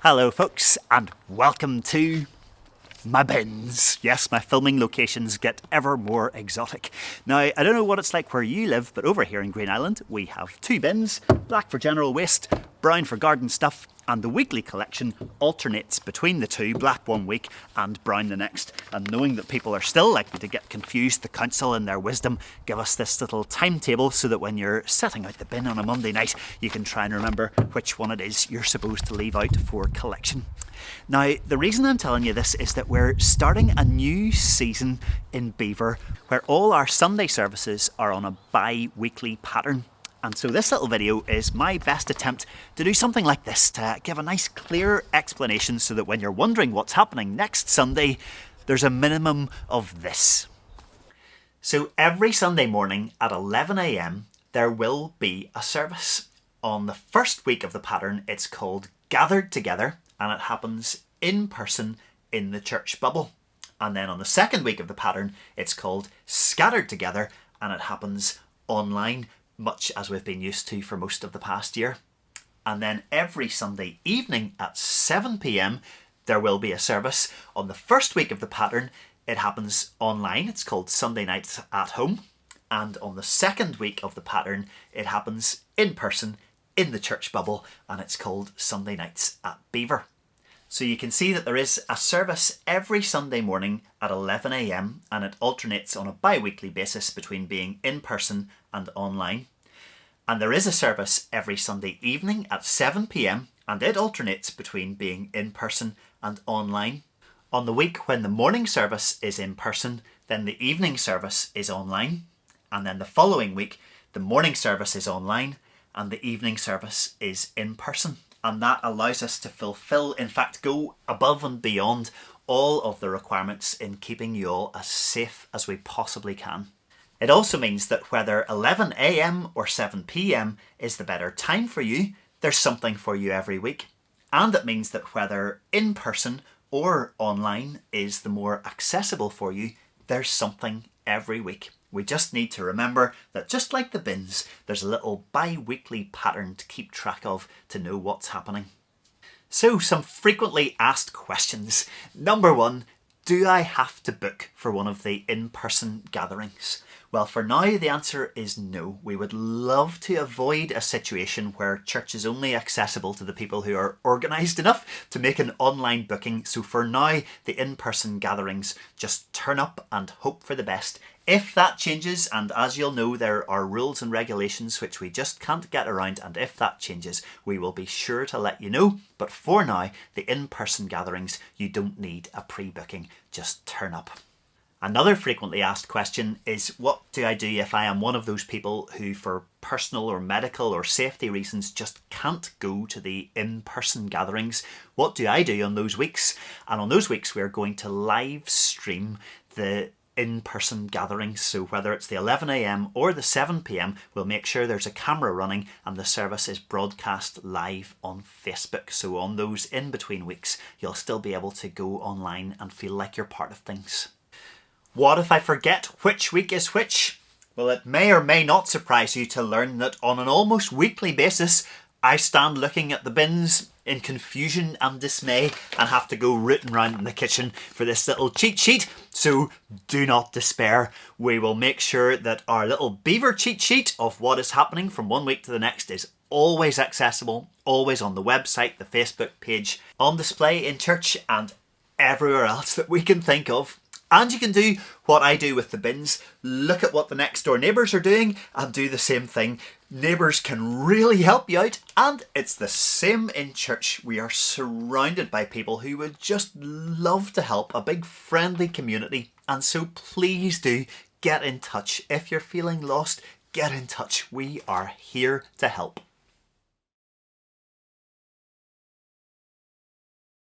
Hello folks, and welcome to my bins. Yes, my filming locations get ever more exotic. Now, I don't know what it's like where you live, but over here in Green Island we have two bins, black for general waste, brown for garden stuff, and the weekly collection alternates between the two, black one week and brown the next. And knowing that people are still likely to get confused, the council in their wisdom give us this little timetable so that when you're setting out the bin on a Monday night, you can try and remember which one it is you're supposed to leave out for collection. Now, the reason I'm telling you this is that we're starting a new season in Belvoir where all our Sunday services are on a bi-weekly pattern. And so this little video is my best attempt to do something like this, to give a nice clear explanation so that when you're wondering what's happening next Sunday, there's a minimum of this. So every Sunday morning at 11 AM, there will be a service. On the first week of the pattern, it's called Gathered Together, and it happens in person in the church bubble. And then on the second week of the pattern, it's called Scattered Together, and it happens online, much as we've been used to for most of the past year. And then every Sunday evening at 7 PM, there will be a service. On the first week of the pattern, it happens online. It's called Sunday Nights at Home. And on the second week of the pattern, it happens in person in the church bubble, and it's called Sunday Nights at Belvoir. So you can see that there is a service every Sunday morning at 11 AM, and it alternates on a bi-weekly basis between being in person and online. And there is a service every Sunday evening at 7 PM, and it alternates between being in person and online. On the week when the morning service is in person, then the evening service is online. And then the following week, the morning service is online and the evening service is in person. And that allows us to fulfill, in fact, go above and beyond all of the requirements in keeping you all as safe as we possibly can. It also means that whether 11 AM or 7 PM is the better time for you, there's something for you every week. And it means that whether in person or online is the more accessible for you, there's something every week. We just need to remember that just like the bins, there's a little bi-weekly pattern to keep track of to know what's happening. So, some frequently asked questions. Number one, do I have to book for one of the in-person gatherings? Well, for now, the answer is no. We would love to avoid a situation where church is only accessible to the people who are organised enough to make an online booking. So for now, the in-person gatherings, just turn up and hope for the best. If that changes, and as you'll know, there are rules and regulations which we just can't get around, and if that changes, we will be sure to let you know. But for now, the in-person gatherings, you don't need a pre-booking, just turn up. Another frequently asked question is, what do I do if I am one of those people who, for personal or medical or safety reasons, just can't go to the in-person gatherings? What do I do on those weeks? And on those weeks, we're going to live stream the in-person gatherings. So whether it's the 11 AM or the 7 PM, we'll make sure there's a camera running and the service is broadcast live on Facebook. So on those in-between weeks, you'll still be able to go online and feel like you're part of things. What if I forget which week is which? Well, it may or may not surprise you to learn that on an almost weekly basis, I stand looking at the bins in confusion and dismay and have to go rooting around in the kitchen for this little cheat sheet. So do not despair. We will make sure that our little Belvoir cheat sheet of what is happening from one week to the next is always accessible, always on the website, the Facebook page, on display in church and everywhere else that we can think of. And you can do what I do with the bins, look at what the next door neighbours are doing and do the same thing. Neighbours can really help you out, and it's the same in church. We are surrounded by people who would just love to help, a big friendly community. And so please do get in touch. If you're feeling lost, get in touch. We are here to help.